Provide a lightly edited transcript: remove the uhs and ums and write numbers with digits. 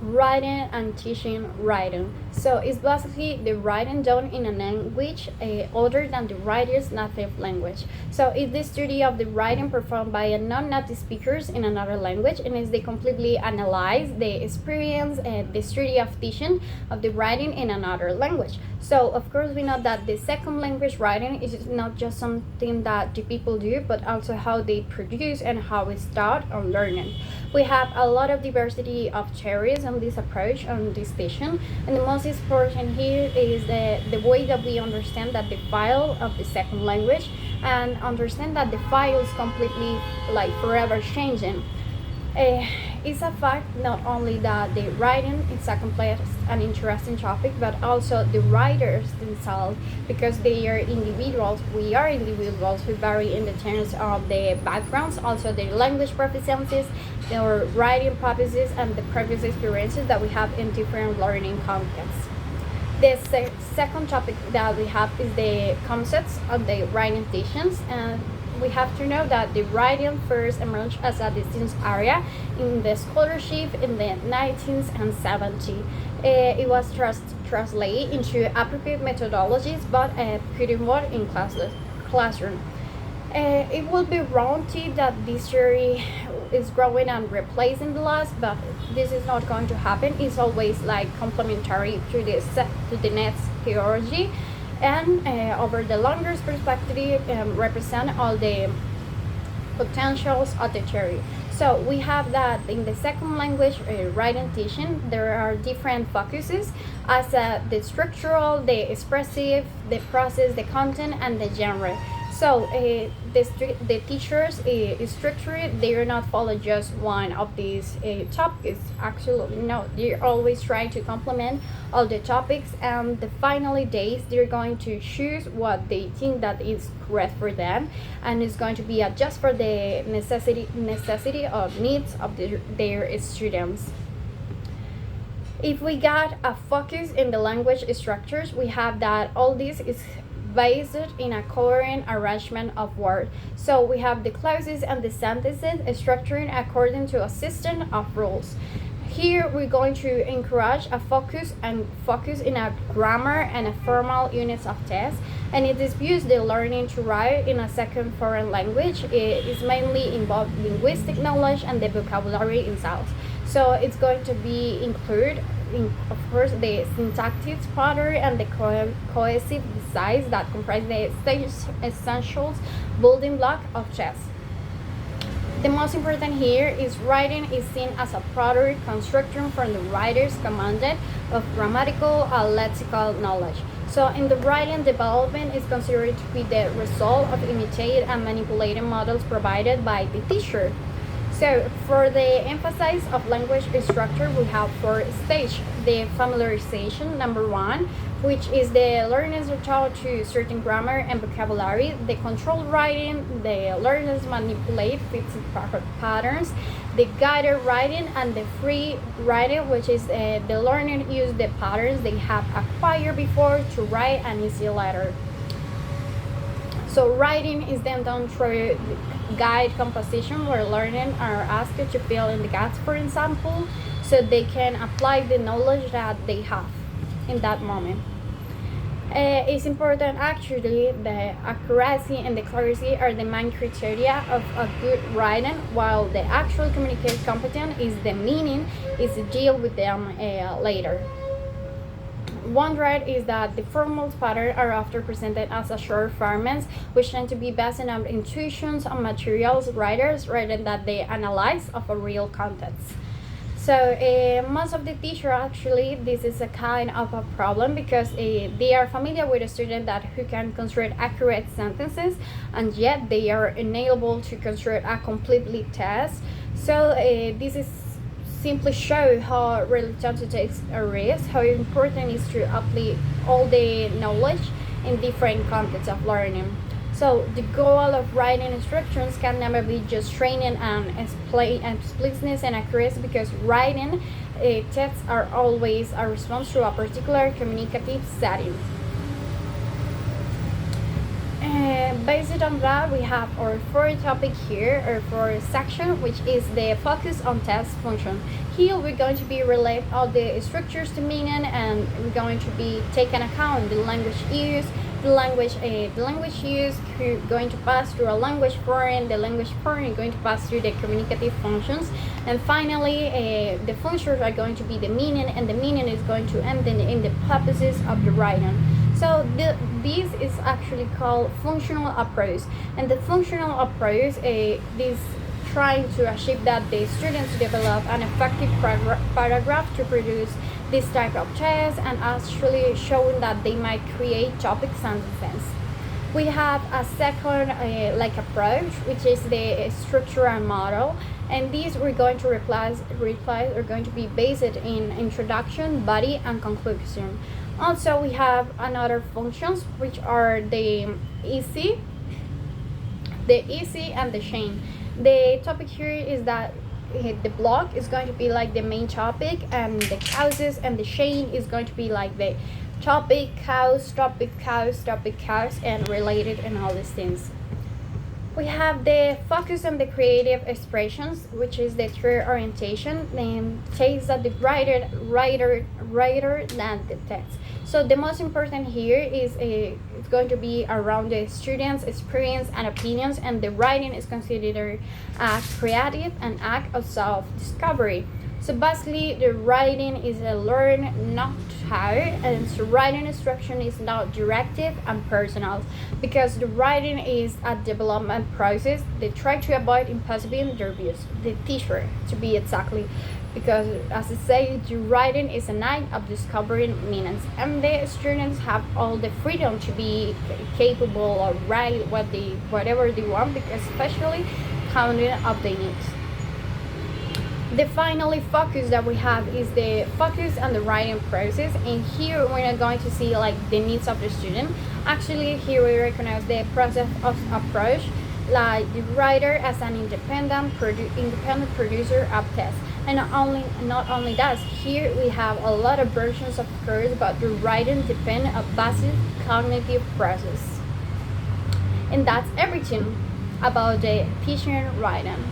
writing and teaching writing. So it's basically the writing done in a language other than the writer's native language. So it's the study of the writing performed by a non-native speakers in another language, and is they completely analyze the experience and the study of teaching of the writing in another language. So of course we know that the second language writing is not just something that the people do, but also how they produce and how it's taught or learning. We have a lot of diversity of theories on this approach on this station, and the most important here is the way that we understand that the file of the second language, and understand that the file is completely like forever changing. It's a fact not only that the writing is a complex and interesting topic, but also the writers themselves, because they are individuals. We are individuals who vary in the terms of the backgrounds, also the language proficiencies, their writing purposes, and the previous experiences that we have in different learning contexts. The second topic that we have is the concepts of the writing teachings, and we have to know that the writing first emerged as a distinct area in the scholarship in the 19th and 70s. It was translated into appropriate methodologies, but couldn't work in classroom. It will be wrong to that this theory is growing and replacing the last, but this is not going to happen. It's always like complementary to the next theology, and over the longer perspective represent all the potentials of the theory. So we have that in the second language writing teaching, there are different focuses as the structural, the expressive, the process, the content, and the genre. So the teachers structure, they are not follow just one of these topics. Actually, no, they're always trying to complement all the topics, and the finally days they're going to choose what they think that is correct for them, and it's going to be adjust for the necessity of needs of their students. If we got a focus in the language structures, we have that all this is based in a coherent arrangement of words. So we have the clauses and the sentences structuring according to a system of rules. Here we're going to encourage a focus in a grammar and a formal units of text, and it disputes the learning to write in a second foreign language. It is mainly involved linguistic knowledge and the vocabulary itself. So it's going to be include of course the syntactic pattern and the cohesive designs that comprise the essentials building block of chess. The most important here is writing is seen as a product construction from the writer's commanded of grammatical and lexical knowledge. So in the writing development is considered to be the result of imitated and manipulated models provided by the teacher. So for the emphasis of language structure, we have four stages. The familiarization, number one, which is the learners are taught to certain grammar and vocabulary. The controlled writing, the learners manipulate fixed patterns. The guided writing and the free writing, which is the learner use the patterns they have acquired before to write an easy letter. So writing is then done through guide composition, where learning are asked to fill in the gaps, for example, so they can apply the knowledge that they have in that moment. It's important actually the accuracy and the clarity are the main criteria of a good writing, while the actual communication competence is the meaning, is to deal with them later. One right is that the formal patterns are often presented as a short fragments, which tend to be based on intuitions on materials writers rather than the analysis of a real context. So most of the teachers actually, this is a kind of a problem, because they are familiar with a student that who can construct accurate sentences, and yet they are unable to construct a completely text. So this is simply show how reluctant to take a risk, how important it is to apply all the knowledge in different contexts of learning. So the goal of writing instructions can never be just training and explicitness and accuracy, because writing texts are always a response to a particular communicative setting. Based on that, we have our fourth topic here, or fourth section, which is the focus on test function. Here we're going to be relate all the structures to meaning, and we're going to be taking account the language use, the language use going to pass through a language foreign, the language foreign is going to pass through the communicative functions, and finally the functions are going to be the meaning, and the meaning is going to end in the purposes of the writing. So this is actually called functional approach, and the functional approach is trying to achieve that the students develop an effective paragraph to produce this type of test, and actually showing that they might create topics and defense. We have a second approach, which is the structure and model, and these we're going to replies are going to be based in introduction, body, and conclusion. Also, we have another functions, which are the easy and the chain. The topic here is that the block is going to be like the main topic, and the causes and the chain is going to be like the topic, cause, and related, and all these things. We have the focus on the creative expressions, which is the third orientation, and takes that the writer than the text. So the most important here is it's going to be around the students' experience and opinions, and the writing is considered a creative and act of self-discovery. So basically, the writing is a learn, not how, and so writing instruction is not directive and personal, because the writing is a development process. They try to avoid impossible interviews, the teacher to be exactly, because as I say, the writing is an act of discovering meanings, and the students have all the freedom to be capable of write whatever they want, because especially counting of the needs. The finally focus that we have is the focus on the writing process, and here we're not going to see like the needs of the student. Actually, here we recognize the process of approach, like the writer as an independent producer of tests. And not only that, here we have a lot of versions of course, but the writing depends on basic cognitive process. And that's everything about the teaching writing.